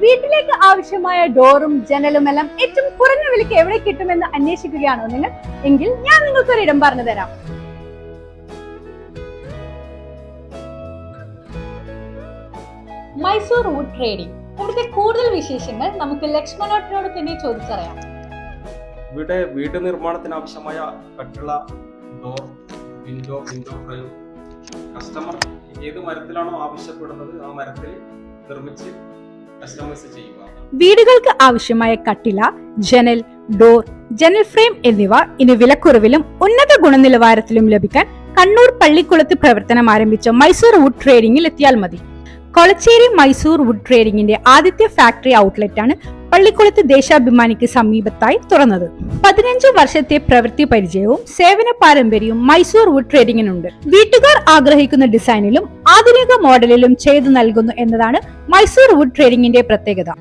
വീട്ടിലേക്ക് ആവശ്യമായ ഡോറും ജനലുമെല്ലാം ഏറ്റവും കുറഞ്ഞ വിലയ്ക്ക് എവിടെ കിട്ടുമെന്ന് അന്വേഷിക്കുകയാണോ നിങ്ങൾ? എങ്കിൽ ഞാൻ നിങ്ങൾക്ക് ഒരു ഇടം പറഞ്ഞു തരാം. Mysore wood trading. ഇവിടുത്തെ കൂടുതൽ വിശേഷങ്ങൾ നമുക്ക് ലക്ഷ്മണോട്ടിനോട് തന്നെ ചോദിച്ചറിയാം. ഇവിടെ വീട് നിർമ്മാണത്തിന് ആവശ്യമായ കട്ടിള, ഡോർ, വിൻഡോ ഫ്രെയിം കസ്റ്റമർ ഏത് മരത്തിലാണോ ആവശ്യപ്പെടുന്നത് ആ മരത്തിൽ നിർമ്മിച്ച് കസ്റ്റമൈസ് ചെയ്യുക. വീടുകൾക്ക് ആവശ്യമായ കട്ടില, ജനൽ, ഡോർ, ജനൽ ഫ്രെയിം എന്നിവ ഇനി വിലക്കുറവിലും ഉന്നത ഗുണനിലവാരത്തിലും ലഭിക്കാൻ കണ്ണൂർ പള്ളിക്കുളത്ത് പ്രവർത്തനം ആരംഭിച്ച മൈസൂർ വുഡ് ട്രേഡിംഗിൽ എത്തിയാൽ മതി. കൊളച്ചേരി മൈസൂർ വുഡ് ട്രേഡിംഗിന്റെ ആദ്യത്തെ ഫാക്ടറി ഔട്ട്ലെറ്റ് ആണ് പള്ളിക്കുളത്ത് ദേശാഭിമാനിക്ക് സമീപത്തായി തുറന്നത്. 15 വർഷത്തെ പ്രവൃത്തി പരിചയവും സേവന പാരമ്പര്യവും മൈസൂർ വുഡ് ട്രേഡിംഗിനുണ്ട്. വീട്ടുകാർ ആഗ്രഹിക്കുന്ന ഡിസൈനിലും ആധുനിക മോഡലിലും ചെയ്തു നൽകുന്നു എന്നതാണ് മൈസൂർ വുഡ് ട്രേഡിംഗിന്റെ പ്രത്യേകത.